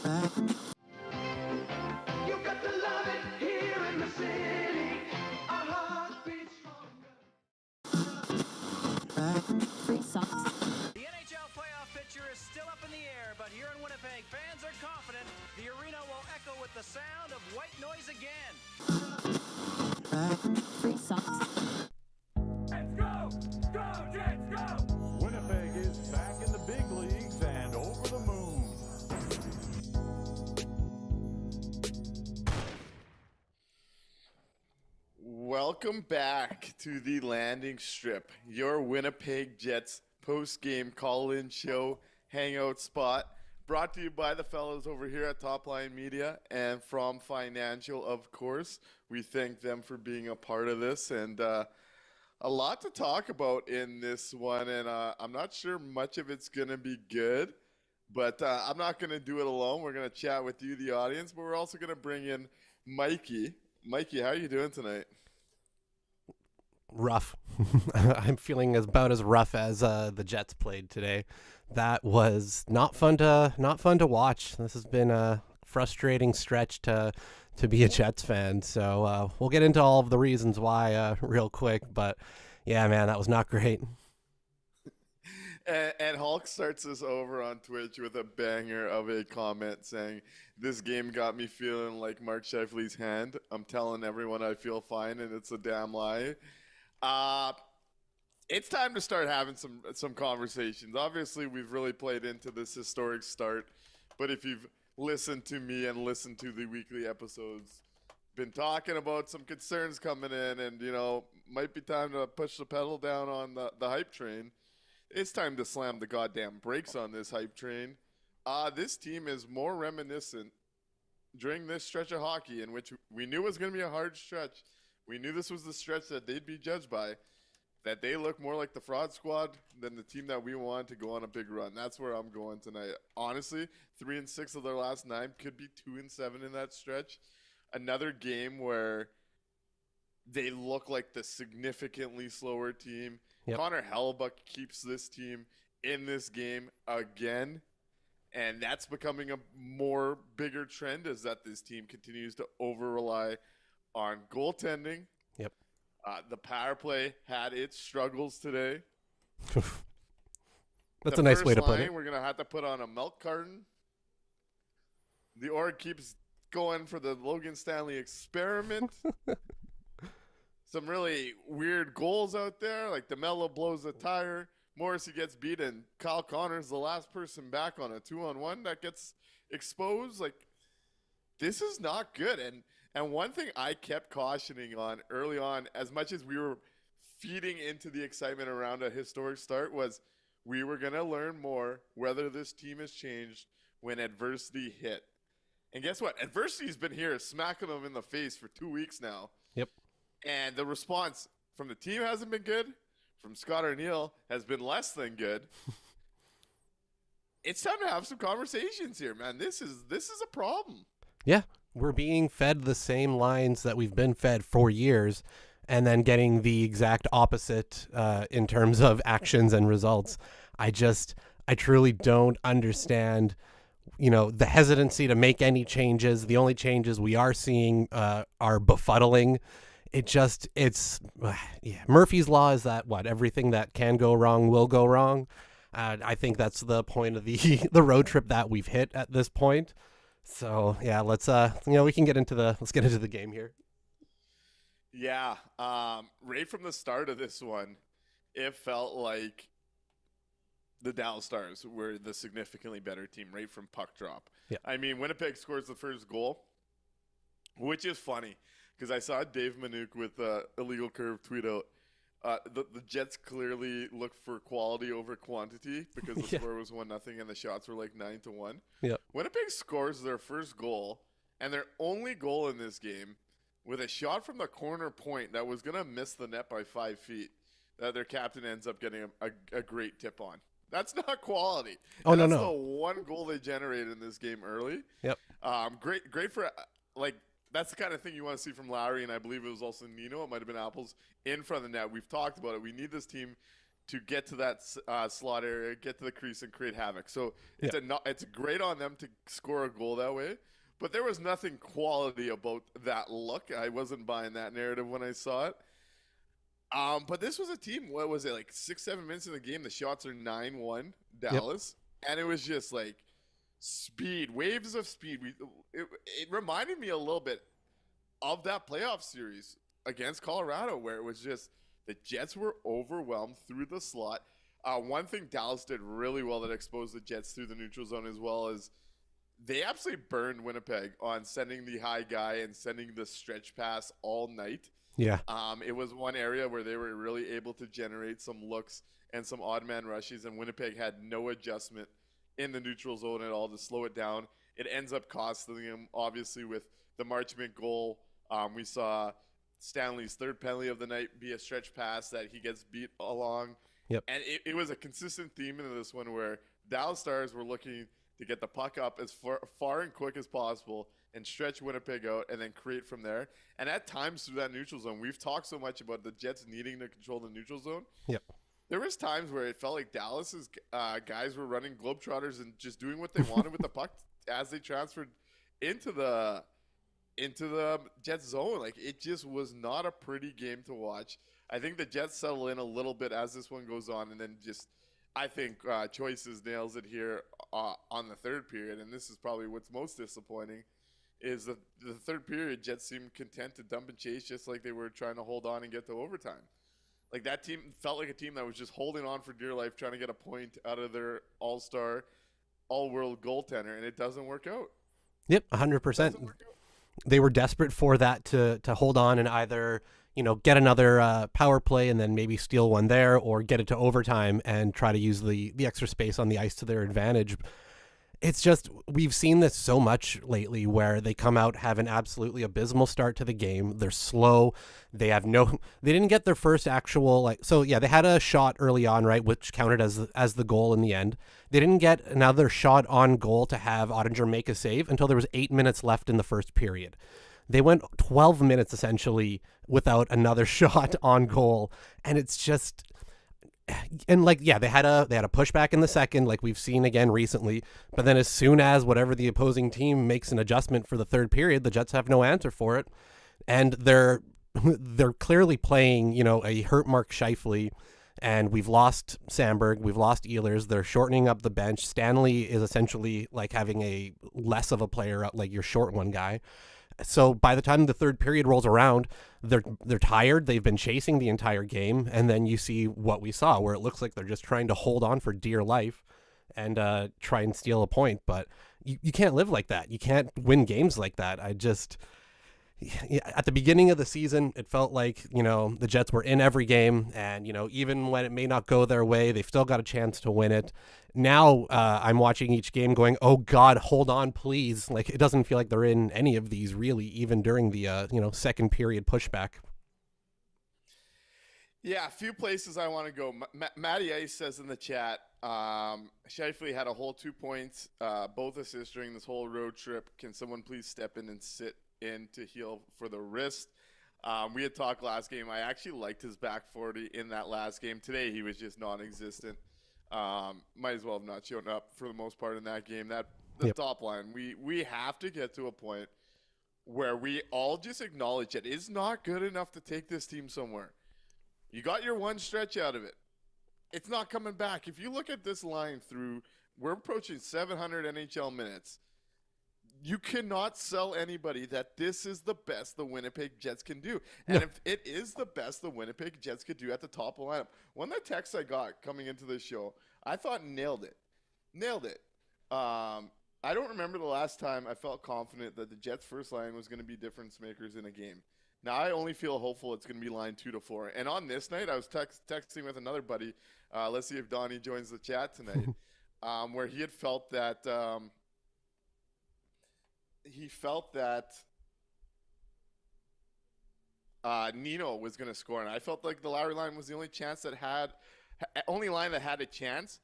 You got to love it here in the city. Our heart beats stronger. Free socks. The NHL playoff picture is still up in the air, but here in Winnipeg, fans are confident the arena will echo with the sound of white noise again. Free socks. Let's go! Go, Jets, go! Winnipeg is back in the big leagues and over the moon. Welcome back to the Landing Strip, your Winnipeg Jets post-game call-in show hangout spot, brought to you by the fellows over here at Top Line Media and from Financial, of course. We thank them for being a part of this, and a lot to talk about in this one, and I'm not sure much of it's going to be good, but I'm not going to do it alone. We're going to chat with you, the audience, but we're also going to bring in Mikey. Mikey, how are you doing tonight? Rough. I'm feeling about as rough as the Jets played today. That was not fun to watch. This has been a frustrating stretch to be a Jets fan. So we'll get into all of the reasons why real quick. But yeah, man, that was not great. And Hulk starts us over on Twitch with a banger of a comment saying, "This game got me feeling like Mark Scheifele's hand. I'm telling everyone I feel fine, and it's a damn lie." It's time to start having some conversations. Obviously, we've really played into this historic start, but if you've listened to me and listened to the weekly episodes, been talking about some concerns coming in, and might be time to push the pedal down on the hype train. It's time to slam the goddamn brakes on this hype train. This team is more reminiscent during this stretch of hockey in which we knew it was going to be a hard stretch. We knew this was the stretch that they'd be judged by, that they look more like the fraud squad than the team that we want to go on a big run. That's where I'm going tonight. Honestly, 3-6 of their last 9 could be 2-7 in that stretch. Another game where they look like the significantly slower team. Yep. Connor Hellebuyck keeps this team in this game again, and that's becoming a more bigger trend as that this team continues to over-rely on goaltending. Yep. The power play had its struggles today. That's a nice way to put line, it. We're going to have to put on a milk carton. The org keeps going for the Logan Stanley experiment. Some really weird goals out there, like DeMello blows a tire, Morrissey gets beaten, Kyle Connor's the last person back on a 2-on-1 that gets exposed. Like, this is not good. And one thing I kept cautioning on early on, as much as we were feeding into the excitement around a historic start, was we were going to learn more whether this team has changed when adversity hit. And guess what? Adversity's been here smacking them in the face for 2 weeks now. Yep. And the response from the team hasn't been good. From Scott Arniel has been less than good. It's time to have some conversations here, man. This is a problem. Yeah, we're being fed the same lines that we've been fed for years, and then getting the exact opposite in terms of actions and results. I truly don't understand, the hesitancy to make any changes. The only changes we are seeing are befuddling. Murphy's Law is that everything that can go wrong will go wrong. I think that's the point of the road trip that we've hit at this point. So yeah, let's get into the game here. Yeah, right from the start of this one, it felt like the Dallas Stars were the significantly better team right from puck drop. Yeah. I mean, Winnipeg scores the first goal, which is funny because I saw Dave Minuk with Illegal Curve tweet out, the Jets clearly look for quality over quantity because the score was 1-0 and the shots were like 9-1. Yeah. Winnipeg scores their first goal and their only goal in this game with a shot from the corner point that was going to miss the net by 5 feet that their captain ends up getting a great tip on. That's not quality. Oh, and no. That's the one goal they generated in this game early. Yep. Great for, that's the kind of thing you want to see from Lowry, and I believe it was also Nino. It might have been Apples in front of the net. We've talked about it. We need this team to get to that slot area, get to the crease, and create havoc. So it's great on them to score a goal that way. But there was nothing quality about that look. I wasn't buying that narrative when I saw it. But this was a team, what was it, like 6-7 minutes in the game? The shots are 9-1 Dallas. Yep. And it was just like speed, waves of speed. It reminded me a little bit of that playoff series against Colorado, where it was just the Jets were overwhelmed through the slot. One thing Dallas did really well that exposed the Jets through the neutral zone as well is they absolutely burned Winnipeg on sending the high guy and sending the stretch pass all night. Yeah. It was one area where they were really able to generate some looks and some odd man rushes, and Winnipeg had no adjustment in the neutral zone at all to slow it down. It ends up costing them, obviously, with the Marchment goal. We saw Stanley's third penalty of the night be a stretch pass that he gets beat along. Yep. And it was a consistent theme in this one where Dallas Stars were looking to get the puck up as far and quick as possible and stretch Winnipeg out and then create from there. And at times through that neutral zone, we've talked so much about the Jets needing to control the neutral zone. Yep. There was times where it felt like Dallas's guys were running globetrotters and just doing what they wanted with the puck as they transferred into the Jets zone. Like, it just was not a pretty game to watch. I think the Jets settle in a little bit as this one goes on, and then just I think Choices nails it here on the third period, and this is probably what's most disappointing, is the third period Jets seemed content to dump and chase just like they were trying to hold on and get to overtime. Like, that team felt like a team that was just holding on for dear life, trying to get a point out of their all-star, all-world goaltender, and it doesn't work out. Yep, 100%. They were desperate for that to hold on and either, get another power play and then maybe steal one there, or get it to overtime and try to use the extra space on the ice to their advantage. It's just, we've seen this so much lately where they come out, have an absolutely abysmal start to the game. They're slow. They didn't get their first actual, they had a shot early on, right, which counted as the goal in the end. They didn't get another shot on goal to have Ottinger make a save until there was 8 minutes left in the first period. They went 12 minutes essentially without another shot on goal. And it's just, and they had a pushback in the second, like we've seen again recently. But then as soon as whatever the opposing team makes an adjustment for the third period, the Jets have no answer for it, and they're clearly playing a hurt Mark Scheifele, and we've lost Sandberg, we've lost Ehlers. They're shortening up the bench. Stanley is essentially like having a less of a player, like your short one guy. So by the time the third period rolls around, they're tired. They've been chasing the entire game. And then you see what we saw, where it looks like they're just trying to hold on for dear life and try and steal a point. But you can't live like that. You can't win games like that. At the beginning of the season, it felt like, the Jets were in every game. And, even when it may not go their way, they've still got a chance to win it. Now I'm watching each game going, oh, God, hold on, please. Like, it doesn't feel like they're in any of these really, even during the, second period pushback. Yeah, a few places I want to go. Matty Ice says in the chat, Scheifele had a whole 2 points, both assists during this whole road trip. Can someone please step in and sit in to heal for the wrist? We had talked last game. I actually liked his back 40 in that last game. Today he was just non-existent. Might as well have not shown up for the most part in that game. Top line, we have to get to a point where we all just acknowledge it is not good enough to take this team somewhere. You got your one stretch out of it. It's not coming back. If you look at this line we're approaching 700 NHL minutes. You cannot sell anybody that this is the best the Winnipeg Jets can do. And if it is the best the Winnipeg Jets could do at the top of the lineup, one of the texts I got coming into this show, I thought nailed it. I don't remember the last time I felt confident that the Jets' first line was going to be difference makers in a game. Now, I only feel hopeful it's going to be line 2 to 4. And on this night, I was texting with another buddy. Let's see if Donnie joins the chat tonight, where he had felt that Nino was going to score, and I felt like the Lowry line was the only line that had a chance.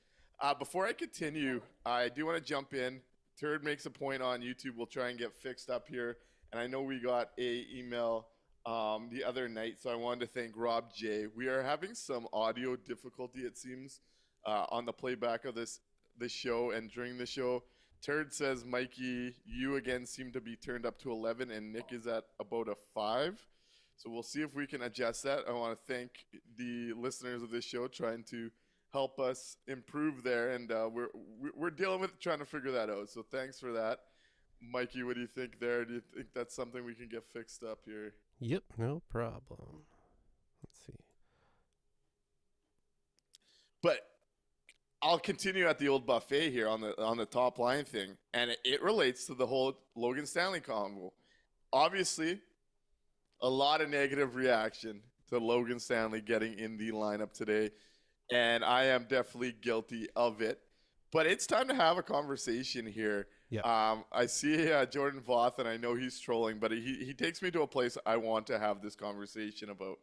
Before I continue, I do want to jump in. Turd makes a point on YouTube. We'll try and get fixed up here, and I know we got a email the other night, so I wanted to thank Rob J. We are having some audio difficulty, it seems, on the playback of this show and during the show. Turd says, Mikey, you again seem to be turned up to 11, and Nick is at about a 5. So we'll see if we can adjust that. I want to thank the listeners of this show trying to help us improve there, and we're dealing with trying to figure that out. So thanks for that. Mikey, what do you think there? Do you think that's something we can get fixed up here? Yep, no problem. Let's see. But I'll continue at the old buffet here on the top line thing, and it relates to the whole Logan Stanley convo. Obviously, a lot of negative reaction to Logan Stanley getting in the lineup today, and I am definitely guilty of it. But it's time to have a conversation here. Yeah. I see Jordan Voth, and I know he's trolling, but he takes me to a place I want to have this conversation about.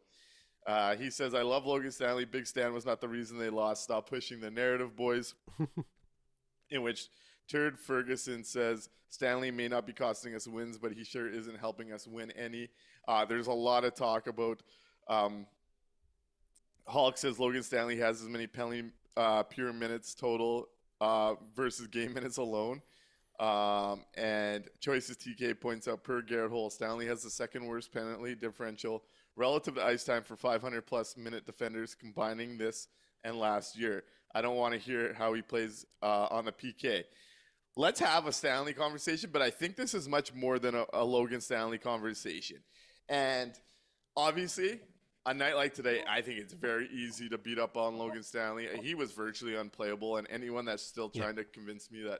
He says, I love Logan Stanley. Big Stan was not the reason they lost. Stop pushing the narrative, boys. In which Turd Ferguson says, Stanley may not be costing us wins, but he sure isn't helping us win any. There's a lot of talk about Hulk says Logan Stanley has as many penalty pure minutes total versus game minutes alone. And Choices TK points out per Garrett Hole, Stanley has the second worst penalty differential relative to ice time for 500 plus minute defenders combining this and last year. I don't want to hear how he plays on the PK. Let's have a Stanley conversation, but I think this is much more than a Logan Stanley conversation. And obviously, a night like today, I think it's very easy to beat up on Logan Stanley. He was virtually unplayable, and anyone that's still trying to convince me that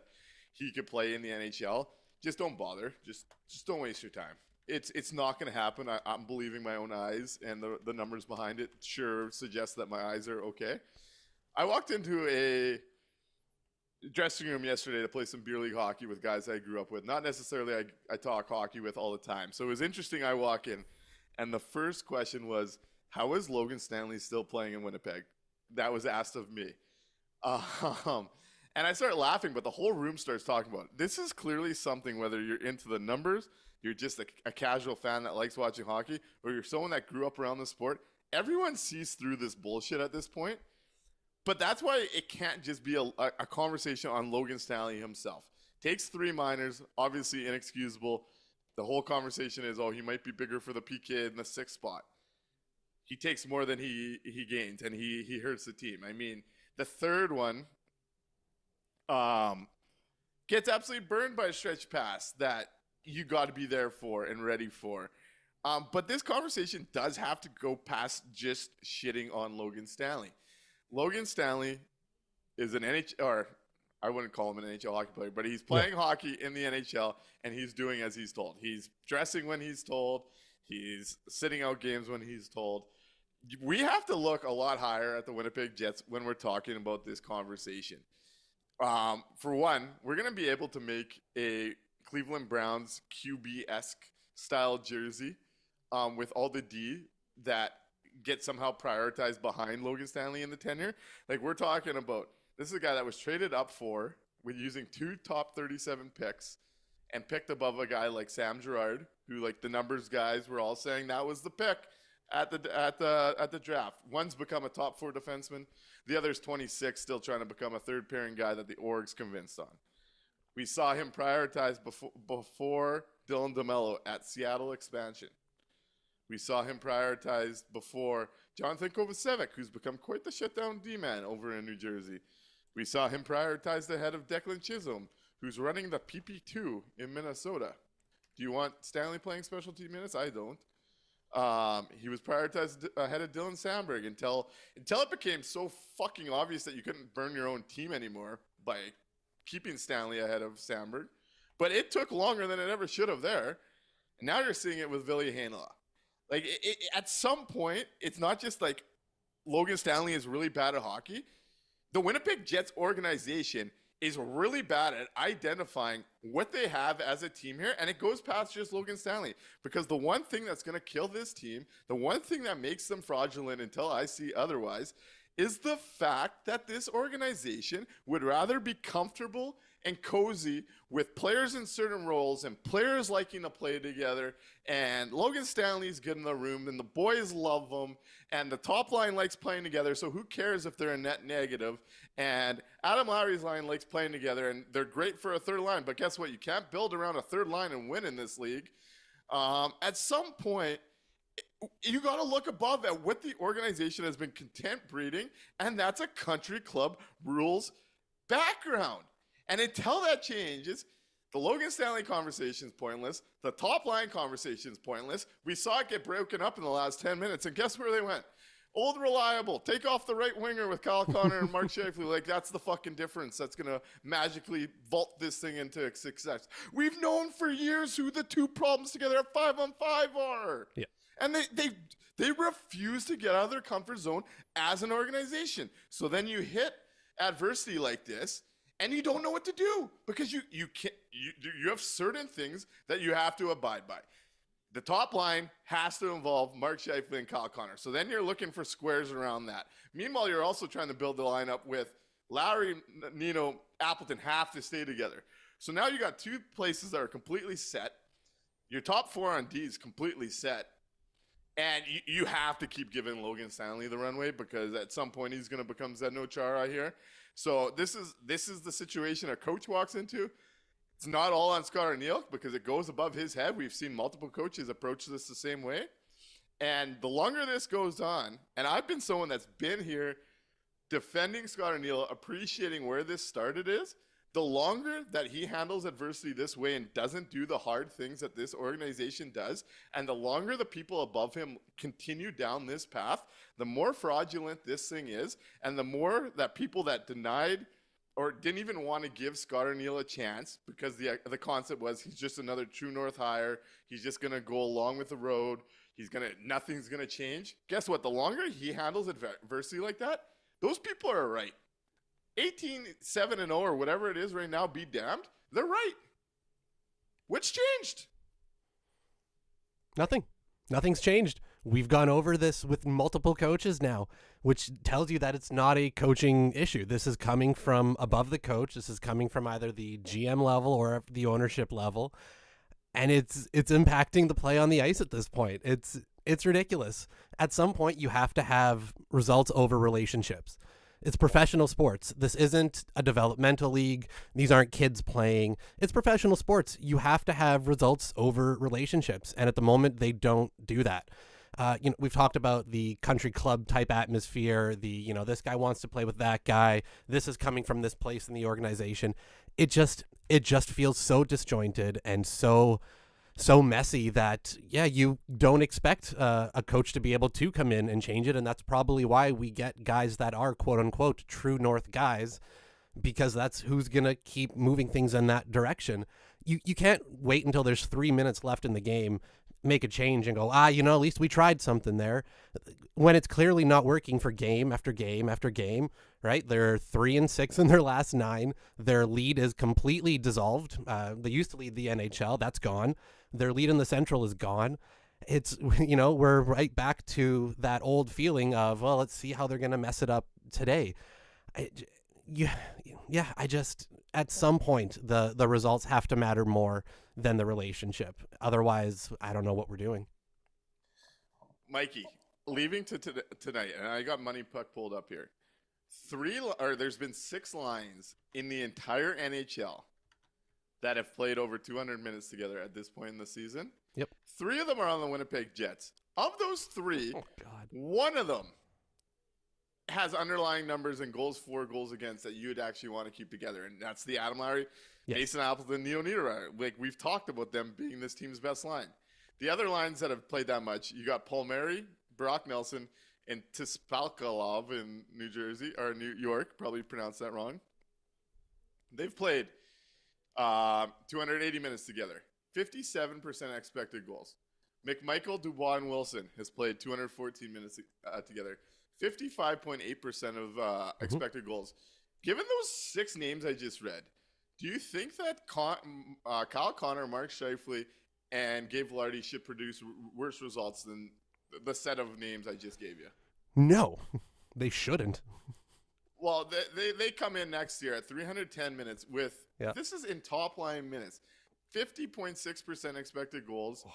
he could play in the NHL, just don't bother. Just don't waste your time. It's not going to happen. I'm believing my own eyes, and the numbers behind it sure suggest that my eyes are okay. I walked into a dressing room yesterday to play some beer league hockey with guys I grew up with. Not necessarily I talk hockey with all the time. So it was interesting. I walk in, and the first question was, how is Logan Stanley still playing in Winnipeg? That was asked of me. And I start laughing, but the whole room starts talking about it. This is clearly something, whether you're into the numbers, you're just a casual fan that likes watching hockey, or you're someone that grew up around the sport. Everyone sees through this bullshit at this point. But that's why it can't just be a conversation on Logan Stanley himself. Takes 3 minors, obviously inexcusable. The whole conversation is, he might be bigger for the PK in the 6th spot. He takes more than he gains, and he hurts the team. I mean, the third one gets absolutely burned by a stretch pass that you got to be there for and ready for. But this conversation does have to go past just shitting on Logan Stanley. Logan Stanley is an NHL, or I wouldn't call him an NHL hockey player, but he's playing hockey in the NHL, and he's doing as he's told. He's dressing when he's told. He's sitting out games when he's told. We have to look a lot higher at the Winnipeg Jets when we're talking about this conversation. For one, we're going to be able to make a Cleveland Browns QB-esque style jersey with all the D that get somehow prioritized behind Logan Stanley in the tenure. Like, we're talking about, this is a guy that was traded up for with using 2 top 37 picks and picked above a guy like Sam Girard, who, like, the numbers guys were all saying that was the pick at the draft. One's become a top 4 defenseman. The other's 26, still trying to become a third pairing guy that the org's convinced on. We saw him prioritized before Dylan DeMello at Seattle expansion. We saw him prioritized before Jonathan Kovacevic, who's become quite the shutdown D-man over in New Jersey. We saw him prioritized ahead of Declan Chisholm, who's running the PP2 in Minnesota. Do you want Stanley playing special team minutes? I don't. He was prioritized ahead of Dylan Sandberg until it became so fucking obvious that you couldn't burn your own team anymore by keeping Stanley ahead of Sandberg. But it took longer than it ever should have there. And now you're seeing it with Ville Heinola. Like, at some point, it's not just like Logan Stanley is really bad at hockey. The Winnipeg Jets organization is really bad at identifying what they have as a team here, and it goes past just Logan Stanley. Because the one thing that's going to kill this team, the one thing that makes them fraudulent until I see otherwise, is the fact that this organization would rather be comfortable and cozy with players in certain roles and players liking to play together. And Logan Stanley's good in the room, and the boys love him, and the top line likes playing together. So who cares if they're a net negative? And Adam Lowry's line likes playing together, and they're great for a third line. But guess what? You can't build around a third line and win in this league. At some point, you got to look above at what the organization has been content breeding, and that's a country club rules background. And until that changes, the Logan Stanley conversation is pointless. The top line conversation is pointless. We saw it get broken up in the last 10 minutes, and guess where they went? Old reliable. Take off the right winger with Kyle Connor and Mark Scheifele. Like, that's the fucking difference. That's going to magically vault this thing into success. We've known for years who the two problems together at 5-on-5 are. Yeah. And they refuse to get out of their comfort zone as an organization. So then you hit adversity like this, and you don't know what to do because you have certain things that you have to abide by. The top line has to involve Mark Scheifele and Kyle Connor. So then you're looking for squares around that. Meanwhile, you're also trying to build the lineup with Lowry, Nino, Appleton have to stay together. So now you got two places that are completely set. Your top four on D is completely set. And you have to keep giving Logan Stanley the runway because at some point he's going to become Zdeno Chara here. So this is the situation a coach walks into. It's not all on Scott Arniel because it goes above his head. We've seen multiple coaches approach this the same way. And the longer this goes on, and I've been someone that's been here defending Scott Arniel, appreciating where this started is, the longer that he handles adversity this way and doesn't do the hard things that this organization does, and the longer the people above him continue down this path, the more fraudulent this thing is, and the more that people that denied or didn't even want to give Scott Arniel a chance because the concept was he's just another True North hire. He's just going to go along with the road. Nothing's going to change. Guess what? The longer he handles adversity like that, those people are right. 18-7-0 or whatever it is right now, be damned. They're right. What's changed? Nothing. Nothing's changed. We've gone over this with multiple coaches now, which tells you that it's not a coaching issue. This is coming from above the coach. This is coming from either the GM level or the ownership level. And it's impacting the play on the ice at this point. It's ridiculous. At some point, you have to have results over relationships. It's professional sports. This isn't a developmental league. These aren't kids playing. It's professional sports. You have to have results over relationships. And at the moment, they don't do that. We've talked about the country club type atmosphere, this guy wants to play with that guy. This is coming from this place in the organization. It just feels so disjointed and so messy that, you don't expect a coach to be able to come in and change it. And that's probably why we get guys that are quote unquote true North guys, because that's who's going to keep moving things in that direction. You can't wait until there's 3 minutes left in the game, make a change and go, at least we tried something there, when it's clearly not working for game after game after game, right? They're 3-6 in their last 9. Their lead is completely dissolved. They used to lead the NHL. That's gone. Their lead in the Central is gone. It's, we're right back to that old feeling of, well, let's see how they're going to mess it up today. At some point, the results have to matter more than the relationship. Otherwise, I don't know what we're doing. Mikey, leaving tonight, and I got Money Puck pulled up here. There's been 6 lines in the entire NHL that have played over 200 minutes together at this point in the season. Yep. 3 of them are on the Winnipeg Jets. Of those 3, one of them has underlying numbers and goals for, goals against that you'd actually want to keep together, and that's the Adam Lowry, Mason Appleton, Neo Niederreiter. Like, we've talked about them being this team's best line. The other lines that have played that much, you got Paul Mary, Brock Nelson, and Tispalkalov in New York. Probably pronounced that wrong. They've played 280 minutes together, 57% expected goals. McMichael, Dubois, and Wilson has played 214 minutes together, 55.8% of expected goals. Given those 6 names I just read, do you think that Kyle Connor, Mark Scheifele, and Gabe Vilardi should produce worse results than the set of names I just gave you? No, they shouldn't. Well, they come in next year at 310 minutes with, this is in top line minutes, 50.6% expected goals,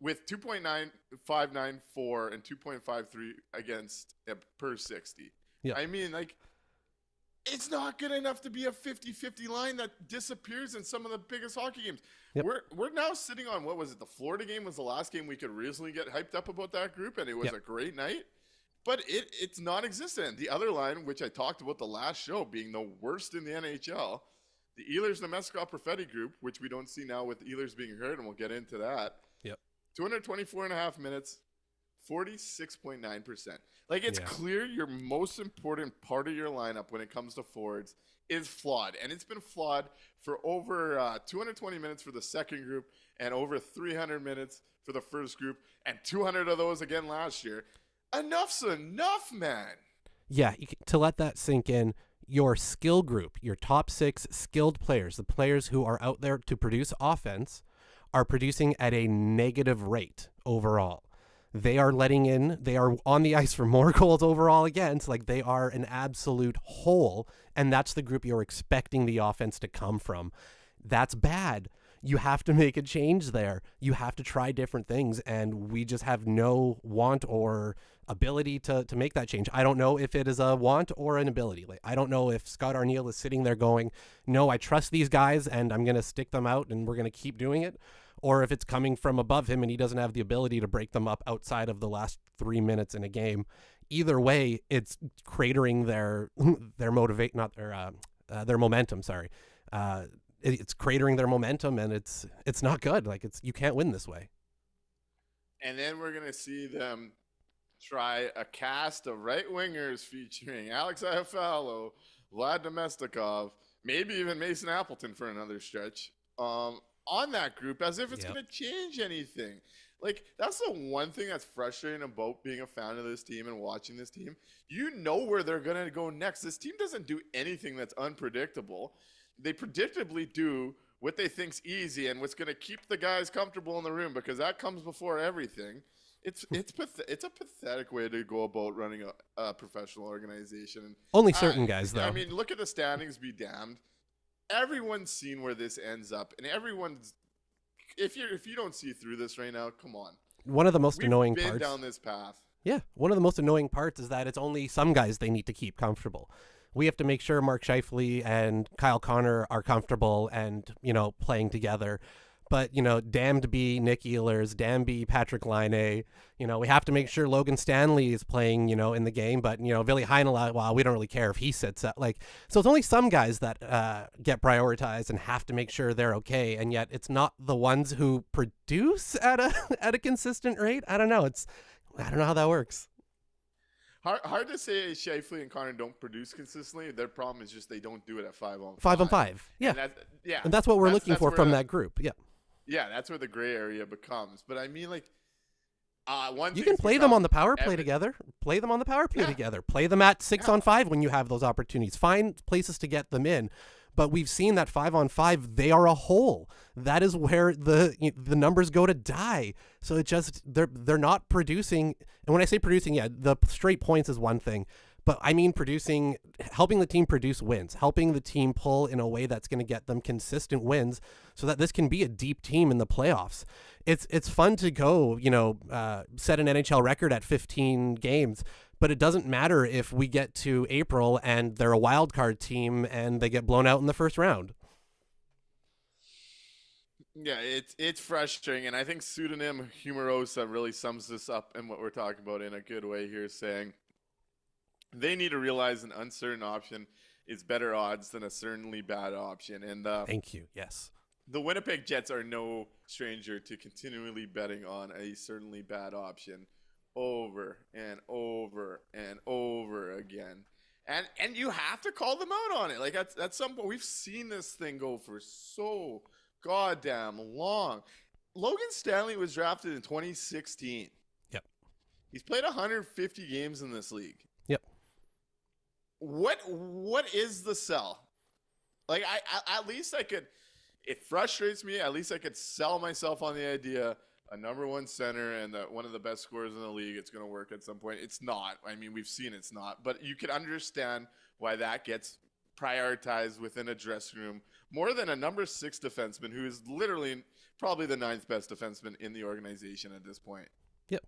with 2.9594 and 2.53 against per 60. Yeah. I mean, like, it's not good enough to be a 50-50 line that disappears in some of the biggest hockey games. Yep. We're now sitting on, what was it? The Florida game was the last game we could reasonably get hyped up about that group, and it was a great night. But it's non-existent. The other line, which I talked about the last show, being the worst in the NHL, the Ehlers-Nemeskov Perfetti group, which we don't see now with Ehlers being hurt, and we'll get into that. Yep. 224.5 minutes, 46.9%. Like, it's clear your most important part of your lineup when it comes to forwards is flawed. And it's been flawed for over 220 minutes for the second group and over 300 minutes for the first group, and 200 of those again last year. Enough's enough, man. Yeah, to let that sink in, your skill group, your top 6 skilled players, the players who are out there to produce offense, are producing at a negative rate overall. They are on the ice for more goals overall against, like they are an absolute hole, and that's the group you're expecting the offense to come from. That's bad. You have to make a change there. You have to try different things, and we just have no want or ability to make that change. I don't know if it is a want or an ability. Like, I don't know if Scott Arniel is sitting there going, no, I trust these guys and I'm going to stick them out and we're going to keep doing it, or if it's coming from above him and he doesn't have the ability to break them up outside of the last 3 minutes in a game. Either way, it's cratering their momentum. Sorry. It's cratering their momentum, and it's not good. Like, you can't win this way. And then we're gonna see them try a cast of right wingers featuring Alex Iafallo, Vlad Domestikov, maybe even Mason Appleton for another stretch, on that group, as if it's gonna change anything. Like, that's the one thing that's frustrating about being a fan of this team and watching this team. You know where they're gonna go next. This team doesn't do anything that's unpredictable. They predictably do what they think's easy and what's going to keep the guys comfortable in the room, because that comes before everything. It's a pathetic way to go about running a professional organization. Only certain guys, though. I mean, look at the standings, be damned. Everyone's seen where this ends up, and everyone's. If you don't see through this right now, come on. One of the most annoying We've been parts down this path. Yeah, one of the most annoying parts is that it's only some guys they need to keep comfortable. We have to make sure Mark Scheifele and Kyle Connor are comfortable and, playing together. But, damned be Nick Ehlers, damned be Patrick Laine. We have to make sure Logan Stanley is playing, in the game. But, Ville Heinola, well, we don't really care if he sits up. So it's only some guys that get prioritized and have to make sure they're okay. And yet it's not the ones who produce at a consistent rate. I don't know. I don't know how that works. Hard to say Scheifele and Connor don't produce consistently. Their problem is just they don't do it at 5-on-5. 5-on-5. Yeah. And that's what we're looking for from that group. Yeah. Yeah, that's where the gray area becomes. But I mean, you can play them on the power play together. Play them on the power play together. Play them at 6-on-5 when you have those opportunities. Find places to get them in. But we've seen that 5-on-5, they are a hole. That is where the numbers go to die. So it just they're not producing. And when I say producing, the straight points is one thing, but I mean helping the team produce wins, helping the team pull in a way that's going to get them consistent wins, so that this can be a deep team in the playoffs. It's fun to go, set an NHL record at 15 games. But it doesn't matter if we get to April and they're a wild card team and they get blown out in the first round. Yeah, it's frustrating, and I think pseudonym Humorosa really sums this up in what we're talking about in a good way here, saying they need to realize an uncertain option is better odds than a certainly bad option. And thank you. Yes. The Winnipeg Jets are no stranger to continually betting on a certainly bad option over and over and over again. And you have to call them out on it. Like, at some point, we've seen this thing go for so goddamn long. Logan Stanley was drafted in 2016. Yep. He's played 150 games in this league. Yep. What is the sell? Like, I at least I could, it frustrates me. At least I could sell myself on the idea a number one center and one of the best scorers in the league, it's going to work at some point. It's not. I mean, we've seen it's not. But you can understand why that gets prioritized within a dressing room more than a number 6 defenseman who is literally probably the 9th best defenseman in the organization at this point. Yep.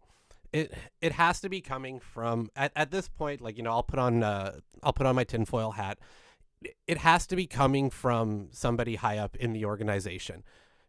It has to be coming from at this point, like, I'll put on my tinfoil hat. It has to be coming from somebody high up in the organization,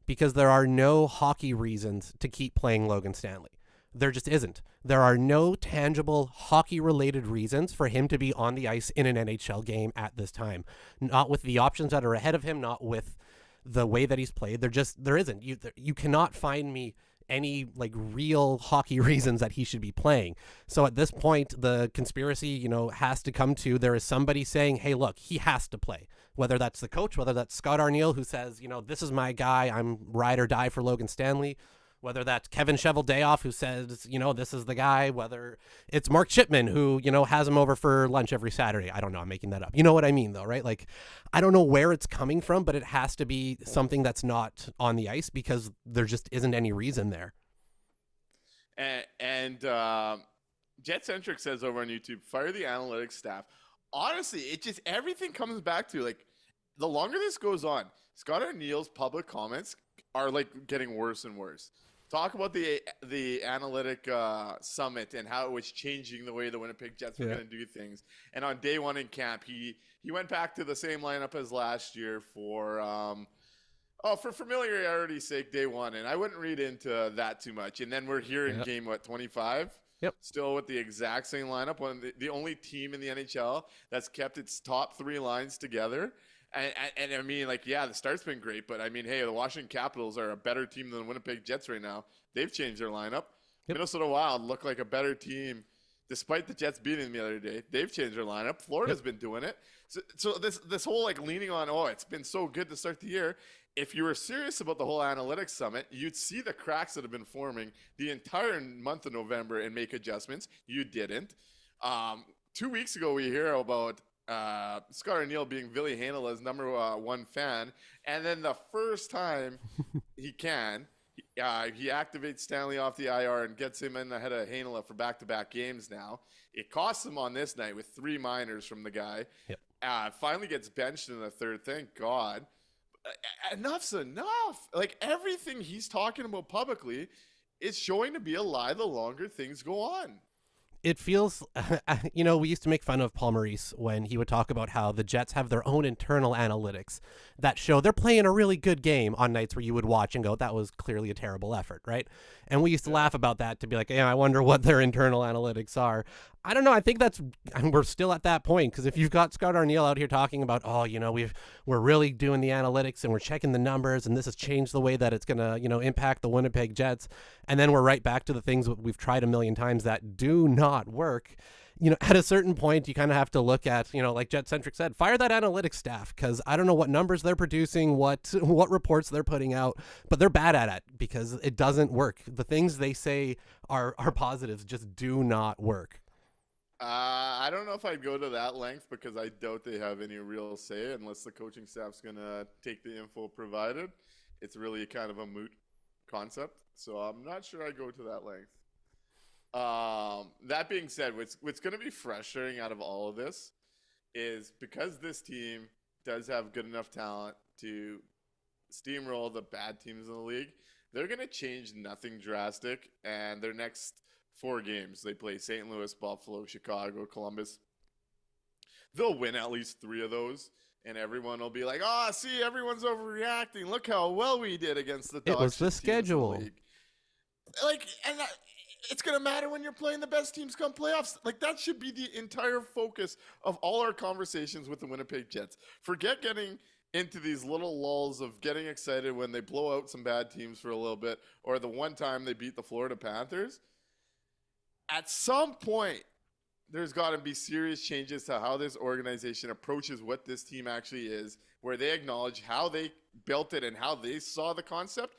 because there are no hockey reasons to keep playing Logan Stanley. There just isn't. There are no tangible hockey-related reasons for him to be on the ice in an NHL game at this time. Not with the options that are ahead of him, not with the way that he's played. There isn't. You cannot find me any like real hockey reasons that he should be playing. So at this point, the conspiracy, has to come to, there is somebody saying, hey, look, he has to play. Whether that's the coach, whether that's Scott Arniel, who says, this is my guy, I'm ride or die for Logan Stanley. Whether that's Kevin Cheveldayoff, who says, this is the guy. Whether it's Mark Shipman, who, has him over for lunch every Saturday. I don't know. I'm making that up. You know what I mean, though, right? Like, I don't know where it's coming from, but it has to be something that's not on the ice, because there just isn't any reason there. And Jetcentric says over on YouTube, fire the analytics staff. Honestly, everything comes back to, like, the longer this goes on, Scott Arniel's public comments are, like, getting worse and worse. Talk about the analytic summit and how it was changing the way the Winnipeg Jets were going to do things. And on day one in camp, he went back to the same lineup as last year for familiarity's sake, day one. And I wouldn't read into that too much. And then we're here in game, 25? Yep. Still with the exact same lineup. One the only team in the NHL that's kept its top 3 lines together. And I mean, like, the start's been great, but I mean, hey, the Washington Capitals are a better team than the Winnipeg Jets right now. They've changed their lineup. Yep. Minnesota Wild look like a better team despite the Jets beating them the other day. They've changed their lineup. Florida's been doing it. So this whole, like, leaning on, it's been so good to start the year. If you were serious about the whole analytics summit, you'd see the cracks that have been forming the entire month of November and make adjustments. You didn't. 2 weeks ago, we hear about Scott Arniel being Ville Heinola's number 1 fan, and then the first time he activates Stanley off the IR and gets him in ahead of Heinola for back-to-back games now. It costs him on this night with 3 minors from the guy. Yep. Finally gets benched in the third, thank God. Enough's enough. Like, everything he's talking about publicly is showing to be a lie the longer things go on. It feels, we used to make fun of Paul Maurice when he would talk about how the Jets have their own internal analytics that show they're playing a really good game on nights where you would watch and go, that was clearly a terrible effort, right? And we used to laugh about that, to be like, I wonder what their internal analytics are. I don't know. I think we're still at that point, because if you've got Scott Arniel out here talking about, we're really doing the analytics and we're checking the numbers and this has changed the way that it's going to, impact the Winnipeg Jets. And then we're right back to the things we've tried a million times that do not work. At a certain point, you kind of have to look at, like Jetcentric said, fire that analytics staff, because I don't know what numbers they're producing, what reports they're putting out, but they're bad at it because it doesn't work. The things they say are positives just do not work. I don't know if I'd go to that length, because I doubt they have any real say unless the coaching staff's going to take the info provided. It's really kind of a moot concept, so I'm not sure I'd go to that length. That being said, what's going to be frustrating out of all of this is, because this team does have good enough talent to steamroll the bad teams in the league, they're going to change nothing drastic, and their next 4 games, they play St. Louis, Buffalo, Chicago, Columbus. They'll win at least 3 of those, and everyone will be like, see, everyone's overreacting. Look how well we did against the dog. It was the schedule. Like, and it's going to matter when you're playing the best teams come playoffs. Like, that should be the entire focus of all our conversations with the Winnipeg Jets. Forget getting into these little lulls of getting excited when they blow out some bad teams for a little bit, or the one time they beat the Florida Panthers. At some point, there's got to be serious changes to how this organization approaches what this team actually is, where they acknowledge how they built it and how they saw the concept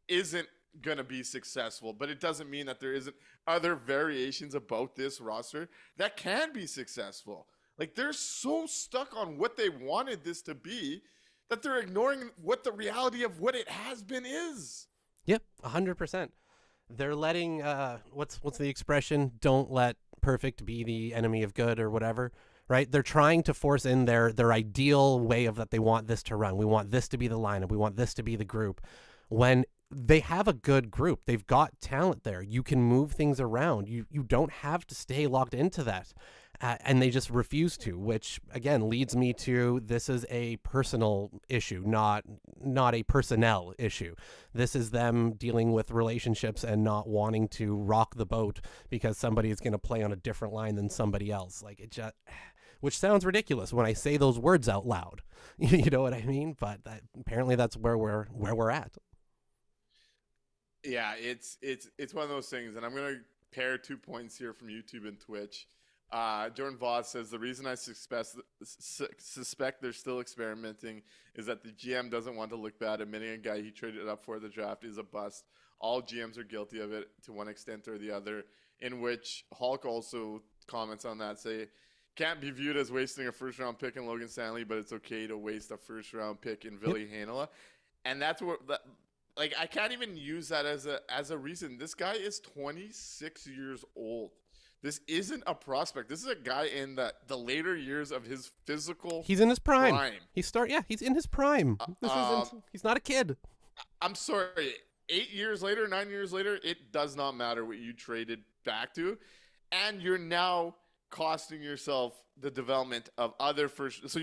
isn't going to be successful. But it doesn't mean that there isn't other variations about this roster that can be successful. Like, they're so stuck on what they wanted this to be that they're ignoring what the reality of what it has been is. Yep, 100%. They're letting what's the expression? Don't let perfect be the enemy of good or whatever. Right? They're trying to force in their ideal way of that they want this to run. We want this to be the lineup. We want this to be the group. When they have a good group, they've got talent there. You can move things around. You don't have to stay locked into that. And they just refuse to, which again leads me to this is a personal issue, not a personnel issue. This is them dealing with relationships and not wanting to rock the boat because somebody is going to play on a different line than somebody else. Like it just, which sounds ridiculous when I say those words out loud. You know what I mean? But apparently that's where we're at. Yeah, it's one of those things, and I'm gonna pair 2 points here from YouTube and Twitch. Jordan Voss says the reason I suspect they're still experimenting is that the GM doesn't want to look bad, admitting a guy he traded up for the draft is a bust. All GMs are guilty of it to one extent or the other. In which Hulk also comments on that, say, can't be viewed as wasting a first-round pick in Logan Stanley, but it's okay to waste a first-round pick in Ville Heinola. And that's what like I can't even use that as a reason. This guy is 26 years old. This isn't a prospect. This is a guy in the later years of his physical. He's in his prime. He's in his prime. He's not a kid. I'm sorry. 8 years later, 9 years later, it does not matter what you traded back to, and you're now costing yourself the development of other first. So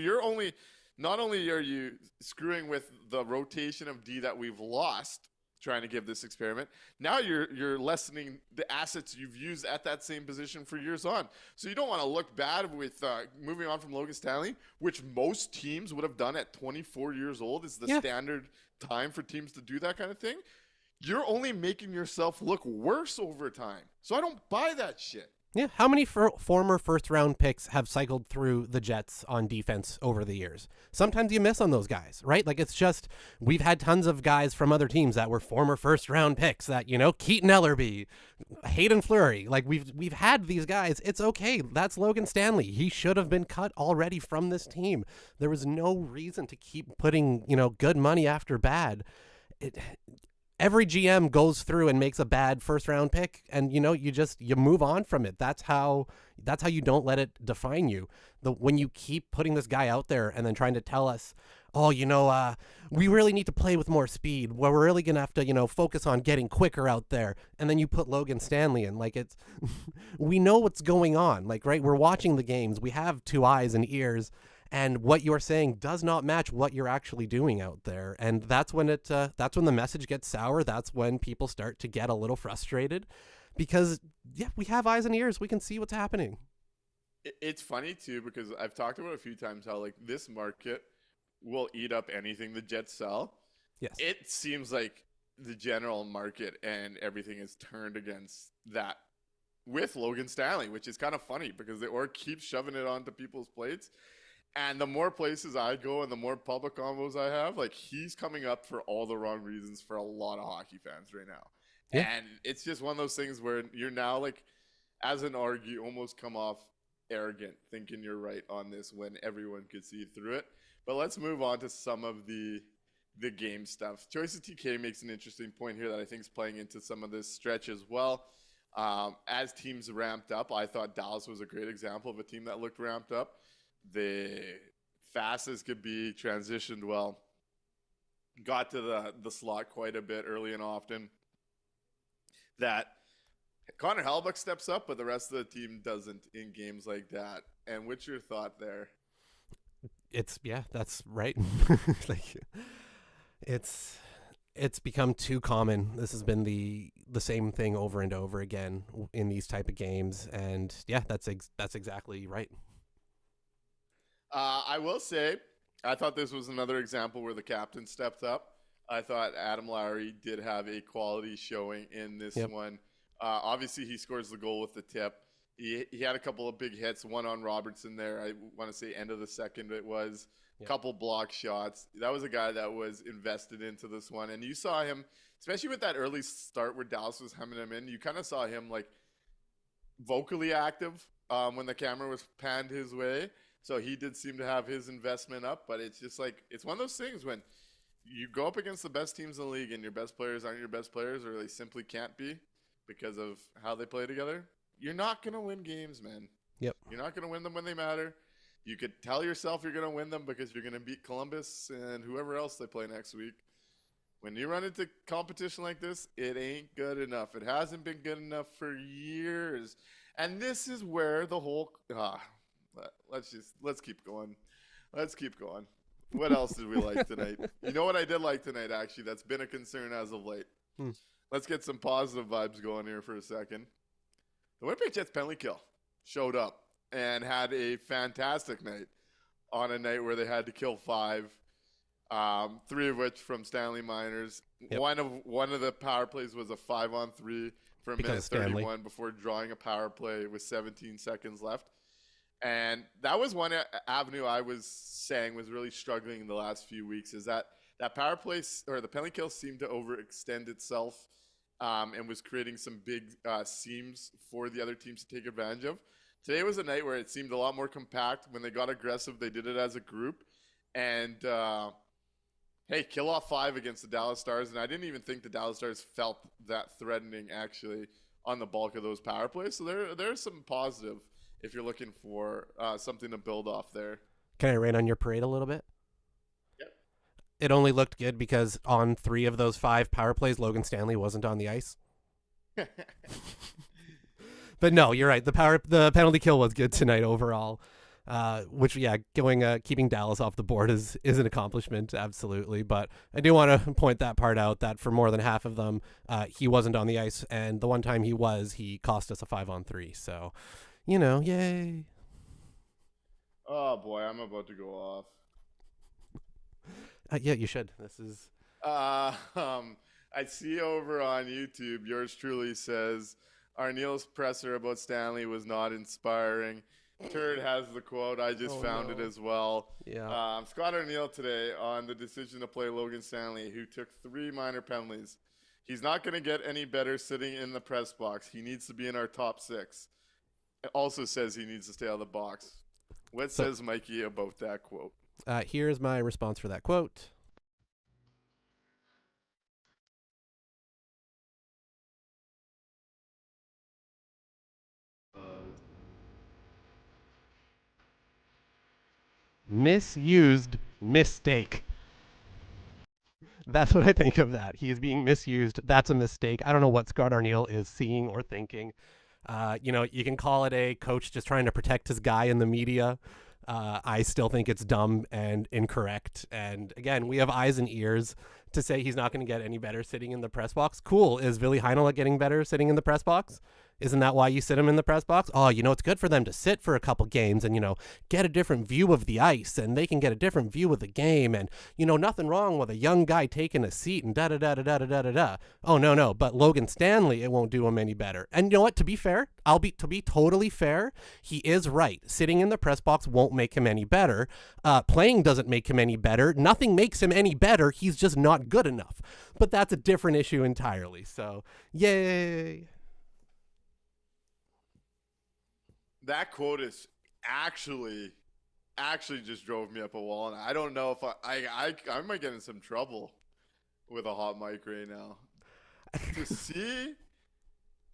not only are you screwing with the rotation of D that we've lost trying to give this experiment, now you're lessening the assets you've used at that same position for years on. So you don't want to look bad with moving on from Logan Stanley, which most teams would have done at 24 years old is the standard time for teams to do that kind of thing. You're only making yourself look worse over time. So I don't buy that shit. Yeah, how many former first-round picks have cycled through the Jets on defense over the years? Sometimes you miss on those guys, right? Like it's just we've had tons of guys from other teams that were former first-round picks. That Keaton Ellerby, Hayden Fleury. Like we've had these guys. It's okay. That's Logan Stanley. He should have been cut already from this team. There was no reason to keep putting good money after bad. Every GM goes through and makes a bad first round pick, and you move on from it. That's how you don't let it define you. When you keep putting this guy out there and then trying to tell us, we really need to play with more speed. Well, we're really gonna have to focus on getting quicker out there, and then you put Logan Stanley in. Like it's, we know what's going on. Like right, we're watching the games. We have 2 eyes and ears. And what you're saying does not match what you're actually doing out there. And that's when that's when the message gets sour. That's when people start to get a little frustrated because, we have eyes and ears. We can see what's happening. It's funny, too, because I've talked about a few times how, like, this market will eat up anything the Jets sell. Yes. It seems like the general market and everything is turned against that with Logan Stanley, which is kind of funny because they keep shoving it onto people's plates. And the more places I go and the more public combos I have, like he's coming up for all the wrong reasons for a lot of hockey fans right now. Yeah. And it's just one of those things where you're now like, as an arg, you almost come off arrogant thinking you're right on this when everyone could see through it. But let's move on to some of the game stuff. Choice of TK makes an interesting point here that I think is playing into some of this stretch as well. As teams ramped up, I thought Dallas was a great example of a team that looked ramped up. The fastest could be transitioned well, got to the slot quite a bit early and often. That Connor Hellebuyck steps up, but the rest of the team doesn't in games like that. And what's your thought there? That's right. Like it's become too common. This has been the same thing over and over again in these type of games, and that's exactly right. I will say, I thought this was another example where the captain stepped up. I thought Adam Lowry did have a quality showing in this one. Obviously, he scores the goal with the tip. He had a couple of big hits, one on Robertson there. I want to say end of the second it was. A couple block shots. That was a guy that was invested into this one. And you saw him, especially with that early start where Dallas was hemming him in, you kind of saw him like vocally active when the camera was panned his way. So he did seem to have his investment up, but it's just like, it's one of those things when you go up against the best teams in the league and your best players aren't your best players or they simply can't be. because of how they play together, you're not going to win games, man. Yep. You're not going to win them when they matter. You could tell yourself you're going to win them because you're going to beat Columbus and whoever else they play next week. When you run into competition like this, it ain't good enough. It hasn't been good enough for years. And this is where the whole let's keep going. Let's keep going. What else did we like tonight? You know what I did like tonight, actually, that's been a concern as of late. Let's get some positive vibes going here for a second. The Winnipeg Jets penalty kill showed up and had a fantastic night on a night where they had to kill 5, 3 of which from Stanley Miners. Yep. One of the power plays was a 5-on-3 for a minute 31 before drawing a power play with 17 seconds left. And that was one avenue I was saying was really struggling in the last few weeks, is that power play or the penalty kill seemed to overextend itself and was creating some big seams for the other teams to take advantage of. Today was a night where it seemed a lot more compact. When they got aggressive, they did it as a group. And, hey, kill off 5 against the Dallas Stars. And I didn't even think the Dallas Stars felt that threatening, actually, on the bulk of those power plays. So there's some positive if you're looking for something to build off there. Can I rain on your parade a little bit? Yep. It only looked good because on 3 of those 5 power plays, Logan Stanley wasn't on the ice. But no, you're right. The penalty kill was good tonight overall. Which, keeping Dallas off the board is an accomplishment, absolutely. But I do want to point that part out, that for more than half of them, he wasn't on the ice. And the one time he was, he cost us a 5-on-3. So, yay. Oh, boy, I'm about to go off. Yeah, you should. This is... I see over on YouTube, yours truly says, Arneil's presser about Stanley was not inspiring. Turd has the quote. I just found it as well. Yeah. Scott Arneil today on the decision to play Logan Stanley, who took 3 minor penalties. He's not going to get any better sitting in the press box. He needs to be in our top 6. It also says he needs to stay out of the box. What says Mikey about that quote? Here's my response for that quote. Misused mistake. That's what I think of that. He is being misused. That's a mistake. I don't know what Scott Arneil is seeing or thinking. You can call it a coach just trying to protect his guy in the media. I still think it's dumb and incorrect. And again, we have eyes and ears to say he's not going to get any better sitting in the press box. Cool. Is Ville Heinola getting better sitting in the press box? Isn't that why you sit him in the press box? Oh, it's good for them to sit for a couple games and, get a different view of the ice, and they can get a different view of the game. And, nothing wrong with a young guy taking a seat and da-da-da-da-da-da-da-da. Oh, no. But Logan Stanley, it won't do him any better. And you know what? To be fair, to be totally fair, he is right. Sitting in the press box won't make him any better. Playing doesn't make him any better. Nothing makes him any better. He's just not good enough. But that's a different issue entirely. So, yay. That quote is actually just drove me up a wall, and I don't know if I might get in some trouble with a hot mic right now. To see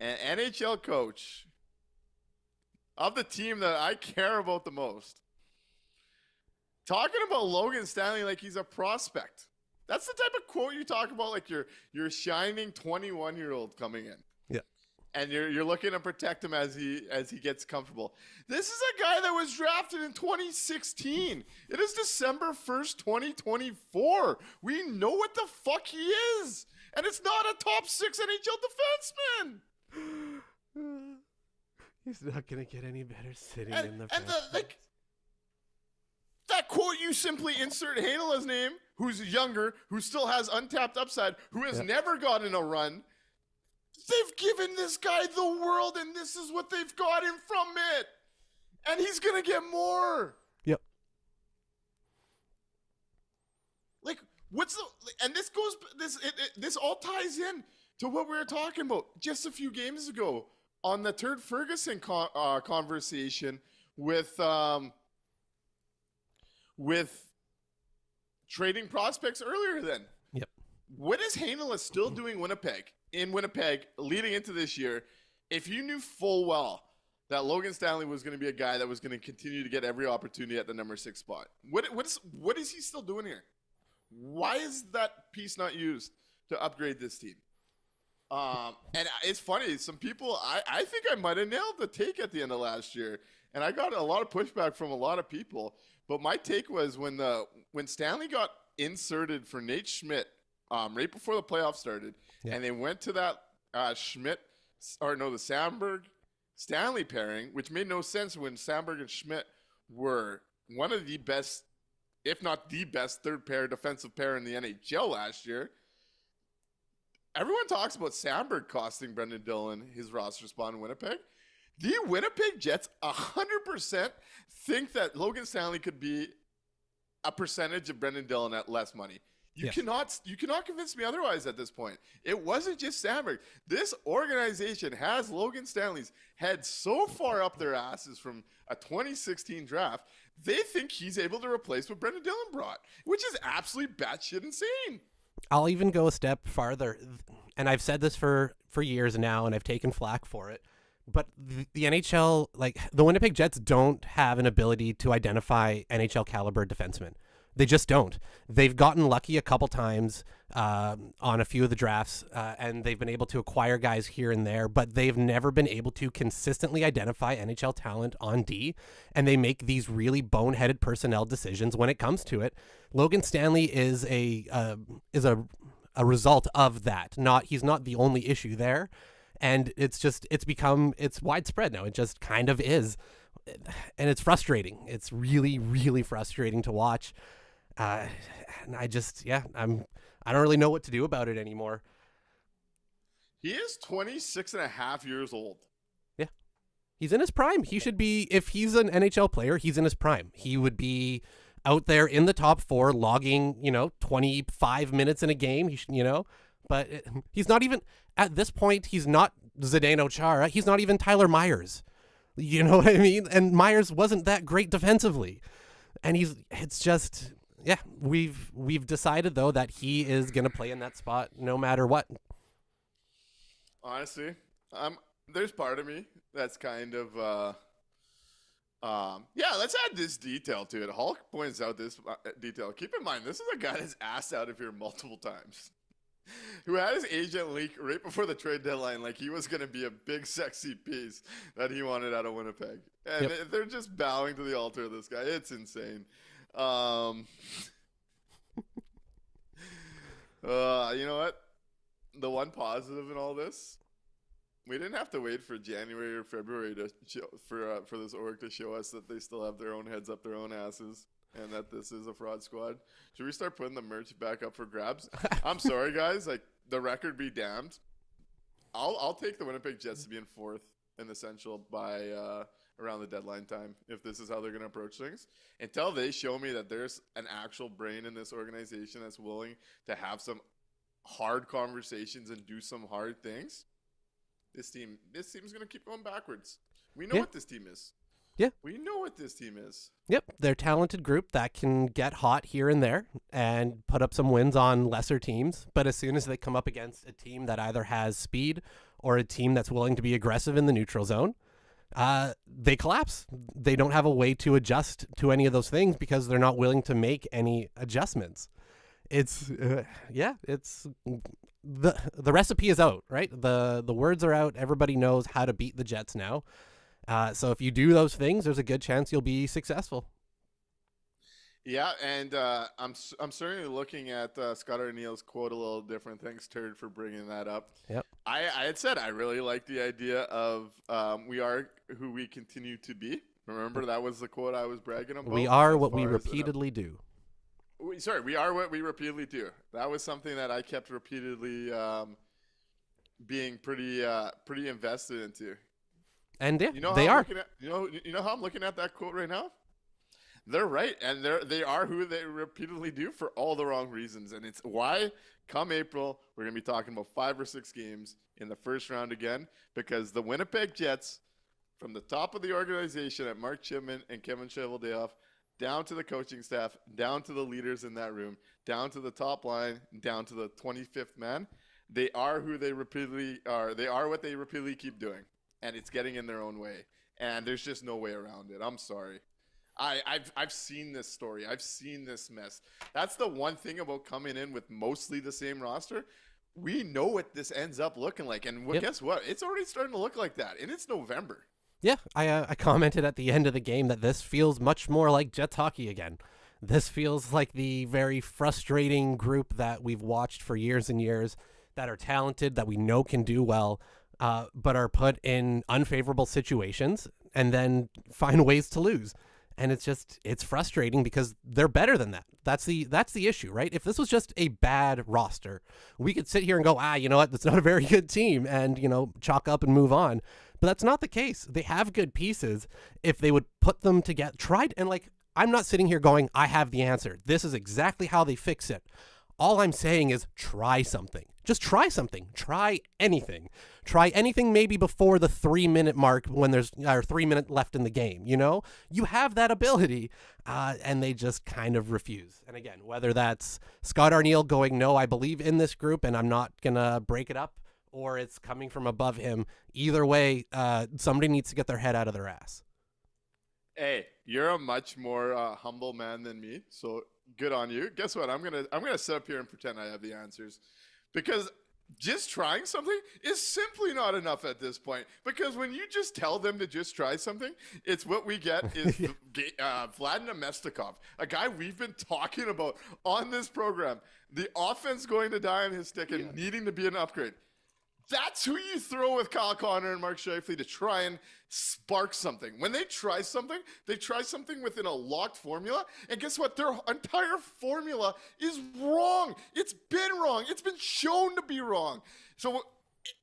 an NHL coach of the team that I care about the most talking about Logan Stanley like he's a prospect. That's the type of quote you talk about, like your shining 21-year-old coming in. Yeah. And you're looking to protect him as he gets comfortable. This is a guy that was drafted in 2016. It is December 1st, 2024. We know what the fuck he is. And it's not a top 6 NHL defenseman. He's not going to get any better sitting in the that quote, you simply insert Hainola's name, who's younger, who still has untapped upside, who has never gotten a run. They've given this guy the world, and this is what they've gotten from it. And he's going to get more. Yep. Like, this all ties in to what we were talking about just a few games ago on the Turd Ferguson conversation with trading prospects earlier then. Yep. What is Heinola still doing Winnipeg in Winnipeg leading into this year, if you knew full well that Logan Stanley was going to be a guy that was going to continue to get every opportunity at the number 6 spot, what is he still doing here? Why is that piece not used to upgrade this team? And it's funny. Some people, I think I might have nailed the take at the end of last year, and I got a lot of pushback from a lot of people. But my take was when Stanley got inserted for Nate Schmidt right before the playoffs started, and they went to that the Sandberg Stanley pairing, which made no sense when Sandberg and Schmidt were one of the best, if not the best, third pair defensive pair in the NHL last year. Everyone talks about Sandberg costing Brendan Dillon his roster spot in Winnipeg. The Winnipeg Jets 100% think that Logan Stanley could be a percentage of Brendan Dillon at less money. You cannot convince me otherwise at this point. It wasn't just Sandberg. This organization has Logan Stanley's head so far up their asses from a 2016 draft, they think he's able to replace what Brendan Dillon brought, which is absolutely batshit insane. I'll even go a step farther, and I've said this for years now, and I've taken flack for it. But the NHL, like the Winnipeg Jets, don't have an ability to identify NHL caliber defensemen. They just don't. They've gotten lucky a couple times on a few of the drafts, and they've been able to acquire guys here and there, but they've never been able to consistently identify NHL talent on D, and they make these really boneheaded personnel decisions when it comes to it. Logan Stanley is a result of that. He's not the only issue there. And it's widespread now. It just kind of is. And it's frustrating. It's really, really frustrating to watch. And I don't really know what to do about it anymore. He is 26 and a half years old. Yeah. He's in his prime. He should be, if he's an NHL player, he's in his prime. He would be out there in the top 4 logging, 25 minutes in a game. He should, but he's not even, at this point, he's not Zdeno Chara. He's not even Tyler Myers. You know what I mean? And Myers wasn't that great defensively. And we've decided, though, that he is going to play in that spot no matter what. Honestly, there's part of me that's kind of, let's add this detail to it. Hulk points out this detail. Keep in mind, this is a guy that's asked out of here multiple times, who had his agent leak right before the trade deadline like he was going to be a big, sexy piece that he wanted out of Winnipeg. And they're just bowing to the altar of this guy. It's insane. You know what? The one positive in all this, we didn't have to wait for January or February to for this org to show us that they still have their own heads up their own asses and that this is a fraud squad. Should we start putting the merch back up for grabs? I'm sorry, guys. Like, the record be damned. I'll take the Winnipeg Jets to be in 4th in the Central by around the deadline time if this is how they're going to approach things. Until they show me that there's an actual brain in this organization that's willing to have some hard conversations and do some hard things, this team's going to keep going backwards. We know what this team is. Yeah. We know what this team is. Yep. They're a talented group that can get hot here and there and put up some wins on lesser teams. But as soon as they come up against a team that either has speed or a team that's willing to be aggressive in the neutral zone, they collapse. They don't have a way to adjust to any of those things because they're not willing to make any adjustments. It's the recipe is out, right? The words are out. Everybody knows how to beat the Jets now. So if you do those things, there's a good chance you'll be successful. Yeah, and I'm certainly looking at Scott Arneal's quote a little different. Thanks, Turd, for bringing that up. Yep. I had said I really like the idea of we are who we continue to be. Remember, that was the quote I was bragging about. We are what we repeatedly do. We are what we repeatedly do. That was something that I kept repeatedly being pretty invested into. And yeah, you know they are. You know how I'm looking at that quote right now? They're right, and they are who they repeatedly do for all the wrong reasons. And it's why, come April, we're going to be talking about 5 or 6 games in the first round again, because the Winnipeg Jets, from the top of the organization at Mark Chipman and Kevin Cheveldayoff, down to the coaching staff, down to the leaders in that room, down to the top line, down to the 25th man, They are who they repeatedly are. They are what they repeatedly keep doing, and it's getting in their own way. And there's just no way around it. I'm sorry. I've seen this story. I've seen this mess. That's the one thing about coming in with mostly the same roster. We know what this ends up looking like, and guess what? It's already starting to look like that, and it's November. Yeah, I commented at the end of the game that this feels much more like Jets hockey again. This feels like the very frustrating group that we've watched for years and years, that are talented, that we know can do well, but are put in unfavorable situations and then find ways to lose. And it's frustrating because they're better than that. That's the issue, right? If this was just a bad roster, we could sit here and go, you know what, that's not a very good team, and, you know, chalk up and move on. But that's not the case. They have good pieces. If they would put them together, I'm not sitting here going, I have the answer. This is exactly how they fix it. All I'm saying is try something. Just try something. Try anything. Try anything maybe before the 3-minute mark when there's 3 minutes left in the game, you know? You have that ability, and they just kind of refuse. And again, whether that's Scott Arniel going, no, I believe in this group and I'm not going to break it up, or it's coming from above him, either way, somebody needs to get their head out of their ass. Hey, you're a much more humble man than me, so good on you. Guess what? I'm gonna sit up here and pretend I have the answers, because just trying something is simply not enough at this point. Because when you just tell them to just try something, it's what we get is Vladimir Mestikov, a guy we've been talking about on this program. The offense going to die on his stick and needing to be an upgrade. That's who you throw with Kyle Connor and Mark Scheifele to try and spark something. When they try something within a locked formula. And guess what? Their entire formula is wrong. It's been wrong. It's been shown to be wrong. So,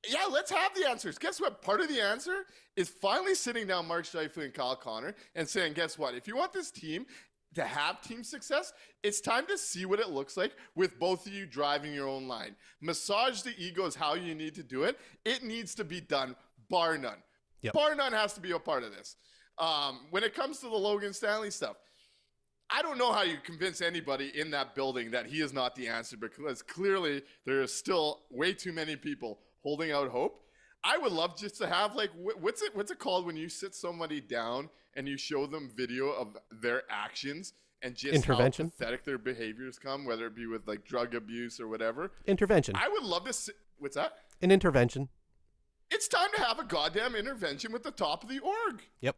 yeah, let's have the answers. Guess what? Part of the answer is finally sitting down Mark Scheifele and Kyle Connor and saying, guess what? If you want this team to have team success, it's time to see what it looks like with both of you driving your own line. Massage the ego is how you need to do it. It needs to be done, bar none. Yep. Bar none has to be a part of this. When it comes to the Logan Stanley stuff, I don't know how you convince anybody in that building that he is not the answer, because clearly there are still way too many people holding out hope. I would love just to have, like, what's it called when you sit somebody down and you show them video of their actions and just intervention, how pathetic their behaviors come, whether it be with like drug abuse or whatever. Intervention. I would love to see, what's that? An intervention. It's time to have a goddamn intervention with the top of the org. Yep.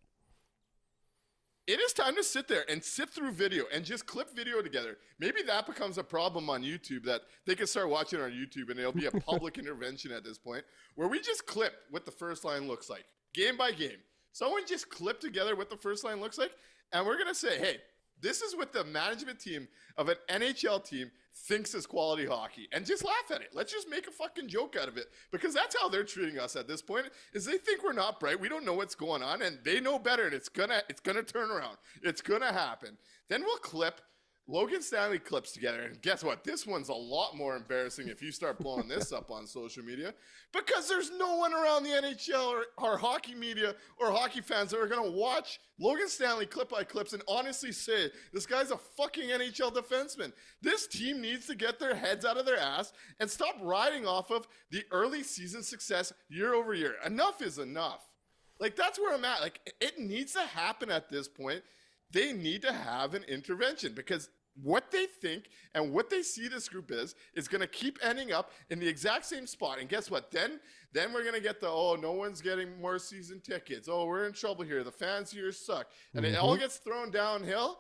It is time to sit there and sit through video and just clip video together. Maybe that becomes a problem on YouTube, that they can start watching on YouTube and it'll be a public intervention at this point, where we just clip what the first line looks like, game by game. Someone just clip together what the first line looks like, and we're going to say, hey, this is what the management team of an NHL team thinks is quality hockey, and just laugh at it. Let's just make a fucking joke out of it, because that's how they're treating us at this point, is they think we're not bright. We don't know what's going on, and they know better, and it's gonna turn around. It's gonna happen. Then we'll clip Logan Stanley clips together, and guess what? This one's a lot more embarrassing if you start blowing this up on social media, because there's no one around the NHL or hockey media or hockey fans that are going to watch Logan Stanley clip by clips and honestly say, this guy's a fucking NHL defenseman. This team needs to get their heads out of their ass and stop riding off of the early season success year over year. Enough is enough. Like, that's where I'm at. Like, it needs to happen at this point. They need to have an intervention, because what they think and what they see this group is going to keep ending up in the exact same spot. And guess what? Then we're going to get the, oh, no one's getting more season tickets. Oh, we're in trouble here. The fans here suck. And it all gets thrown downhill.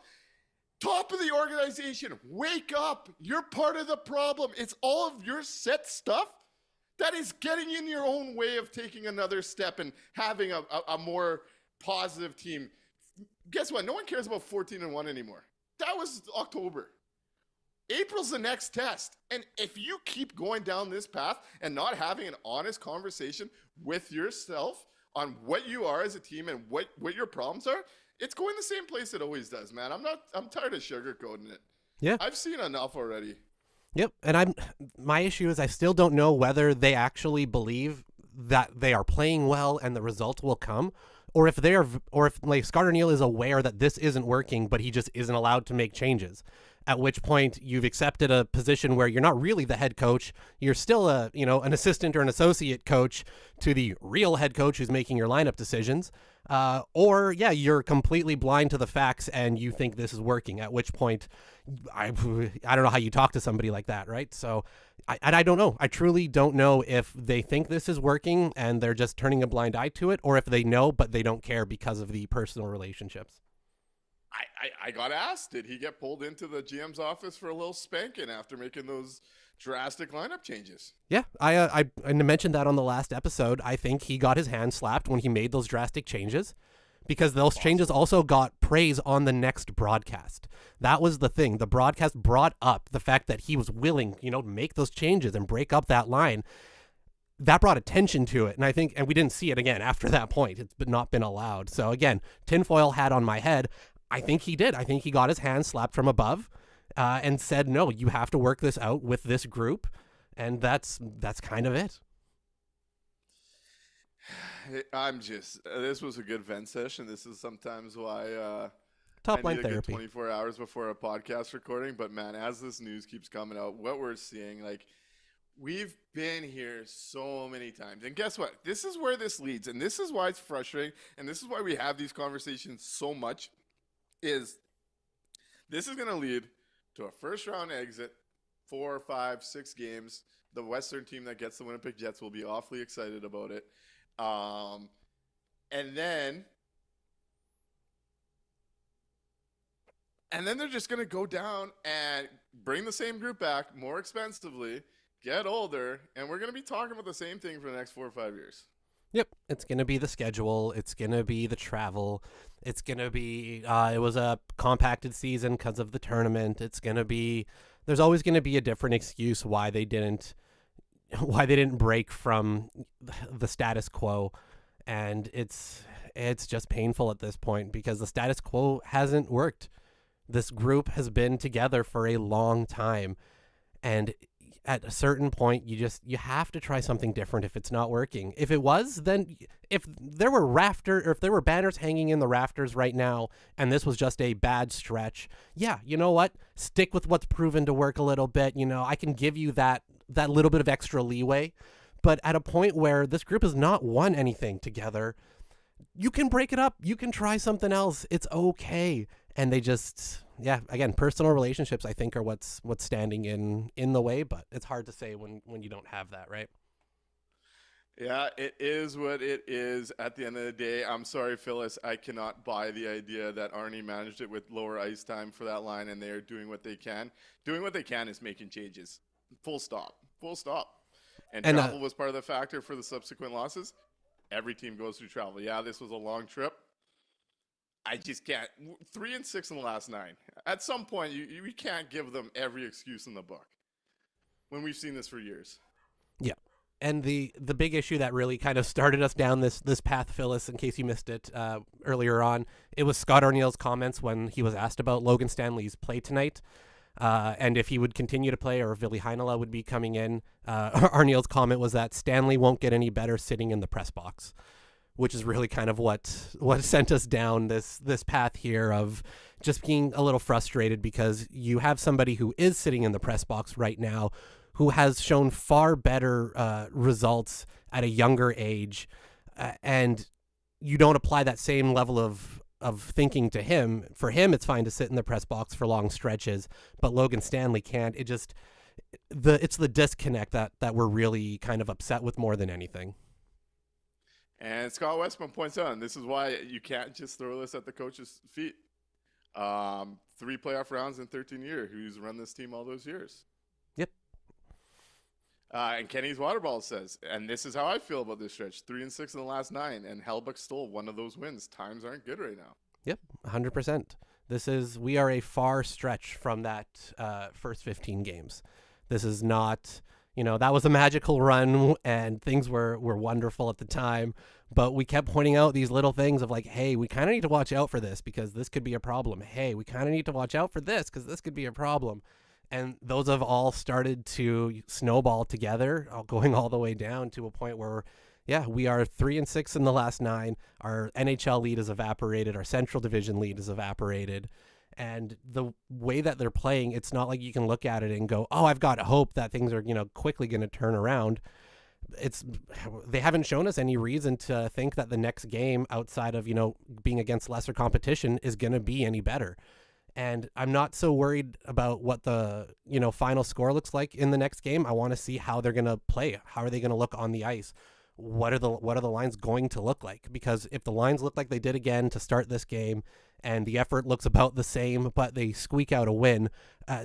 Top of the organization, wake up. You're part of the problem. It's all of your set stuff that is getting in your own way of taking another step and having a more positive team. Guess what? No one cares about 14-1 anymore. That was October. April's the next test. And if you keep going down this path and not having an honest conversation with yourself on what you are as a team and what your problems are, it's going the same place it always does, man. I'm tired of sugarcoating it. Yeah. I've seen enough already. Yep. And my issue is I still don't know whether they actually believe that they are playing well and the result will come, or if like Scott Arniel is aware that this isn't working, but he just isn't allowed to make changes. at which point you've accepted a position where you're not really the head coach. You're still an assistant or an associate coach to the real head coach who's making your lineup decisions. Or you're completely blind to the facts and you think this is working, at which point I don't know how you talk to somebody like that, right? So I don't know. I truly don't know if they think this is working and they're just turning a blind eye to it, or if they know but they don't care because of the personal relationships. I got asked, did he get pulled into the GM's office for a little spanking after making those drastic lineup changes? Yeah, I mentioned that on the last episode. I think he got his hand slapped when he made those drastic changes, because those changes also got praise on the next broadcast. That was the thing. The broadcast brought up the fact that he was willing, to make those changes and break up that line. That brought attention to it. And we didn't see it again after that point. It's not been allowed. So again, tinfoil hat on my head. I think he did. I think he got his hand slapped from above and said, no, you have to work this out with this group. And that's kind of it. This was a good vent session. This is sometimes why Top I line need a good therapy. 24 hours before a podcast recording. But man, as this news keeps coming out, what we're seeing, we've been here so many times. And guess what? This is where this leads. And this is why it's frustrating. And this is why we have these conversations so much, is this is going to lead to a first round exit, 4, 5, 6 games. The Western team that gets the Winnipeg Jets will be awfully excited about it. And then they're just going to go down and bring the same group back more expensively, get older, and we're going to be talking about the same thing for the next 4 or 5 years. Yep. It's going to be the schedule. It's going to be the travel. It's going to be, it was a compacted season because of the tournament. It's going to be, there's always going to be a different excuse why they didn't break from the status quo. And it's just painful at this point because the status quo hasn't worked. This group has been together for a long time. And at a certain point, you have to try something different if it's not working. If it was, then if there were banners hanging in the rafters right now, and this was just a bad stretch, yeah, you know what? Stick with what's proven to work a little bit. I can give you that little bit of extra leeway. But at a point where this group has not won anything together, you can break it up. You can try something else. It's okay. And they just, again, personal relationships, I think, are what's standing in the way, but it's hard to say when you don't have that, right? Yeah, it is what it is at the end of the day. I'm sorry, Phyllis. I cannot buy the idea that Arnie managed it with lower ice time for that line, and they are doing what they can. Doing what they can is making changes. Full stop. Full stop. And travel was part of the factor for the subsequent losses. Every team goes through travel. Yeah, this was a long trip. I just can't. 3-6 in the last 9. At some point, you can't give them every excuse in the book when we've seen this for years. Yeah. And the big issue that really kind of started us down this path, Phyllis, in case you missed it earlier on, it was Scott Arniel's comments when he was asked about Logan Stanley's play tonight and if he would continue to play or if Ville Heinola would be coming in. Arniel's comment was that Stanley won't get any better sitting in the press box, which is really kind of what sent us down this path here of just being a little frustrated because you have somebody who is sitting in the press box right now who has shown far better results at a younger age, and you don't apply that same level of thinking to him. For him, it's fine to sit in the press box for long stretches, but Logan Stanley can't. It's the disconnect that we're really kind of upset with more than anything. And Scott Westman points out, and this is why you can't just throw this at the coach's feet. 3 playoff rounds in 13 years. Who's run this team all those years? Yep. And Kenny's Waterball says, and this is how I feel about this stretch. 3-6 in the last 9, and Hellbuck stole one of those wins. Times aren't good right now. Yep, 100%. We are a far stretch from that first 15 games. This is not, that was a magical run and things were wonderful at the time, but we kept pointing out these little things of like, hey, we kind of need to watch out for this because this could be a problem. Hey, we kind of need to watch out for this because this could be a problem. And those have all started to snowball together, going all the way down to a point where, we are 3-6 in the last 9. Our NHL lead is evaporated. Our Central Division lead is evaporated. And the way that they're playing, it's not like you can look at it and go, oh, I've got hope that things are, quickly going to turn around. They haven't shown us any reason to think that the next game outside of, being against lesser competition is going to be any better. And I'm not so worried about what the, final score looks like in the next game. I want to see how they're going to play. How are they going to look on the ice? What are the lines going to look like? Because if the lines look like they did again to start this game and the effort looks about the same, but they squeak out a win,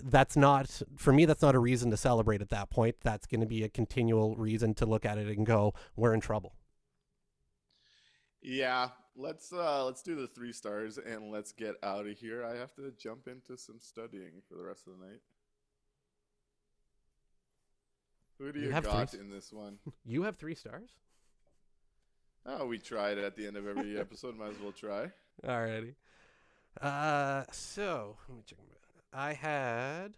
that's not a reason to celebrate at that point. That's going to be a continual reason to look at it and go, we're in trouble. Yeah, let's do the 3 stars and let's get out of here. I have to jump into some studying for the rest of the night. Who do you got in this one? You have 3 stars? Oh, we tried at the end of every episode. Might as well try. Alrighty. So let me check. I had.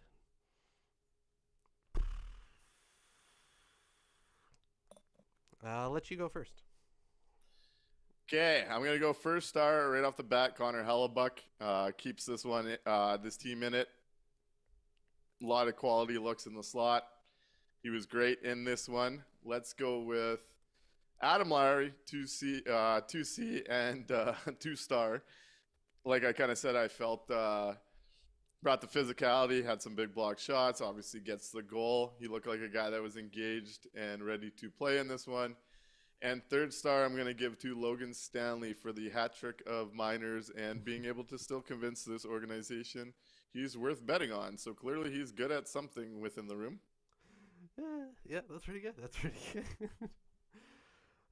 I'll let you go first. Okay, I'm gonna go first star right off the bat. Connor Hellebuck keeps this team in it. A lot of quality looks in the slot. He was great in this one. Let's go with Adam Lowry, 2C and 2-star. Like I kind of said, I felt brought the physicality, had some big block shots, obviously gets the goal. He looked like a guy that was engaged and ready to play in this one. And 3rd star, I'm going to give to Logan Stanley for the hat trick of minors and being able to still convince this organization he's worth betting on. So clearly he's good at something within the room. Yeah, that's pretty good.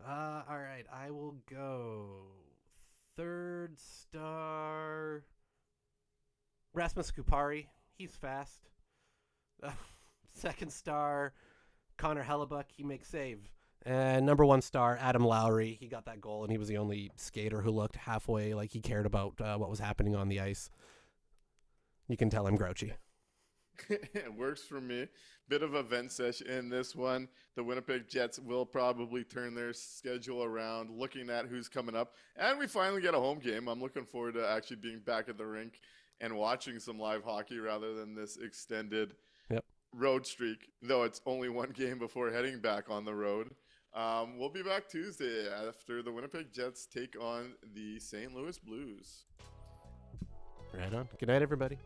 All right, I will go 3rd star. Rasmus Kupari, he's fast. 2nd star, Connor Hellebuck, he makes save. And number 1 star, Adam Lowry, he got that goal, and he was the only skater who looked halfway like he cared about what was happening on the ice. You can tell I'm grouchy. It works for me. Bit of a vent session in this one. The Winnipeg Jets will probably turn their schedule around, looking at who's coming up. And we finally get a home game. I'm looking forward to actually being back at the rink and watching some live hockey rather than this extended road streak, though it's only 1 game before heading back on the road. We'll be back Tuesday after the Winnipeg Jets take on the St. Louis Blues. Right on. Good night, everybody.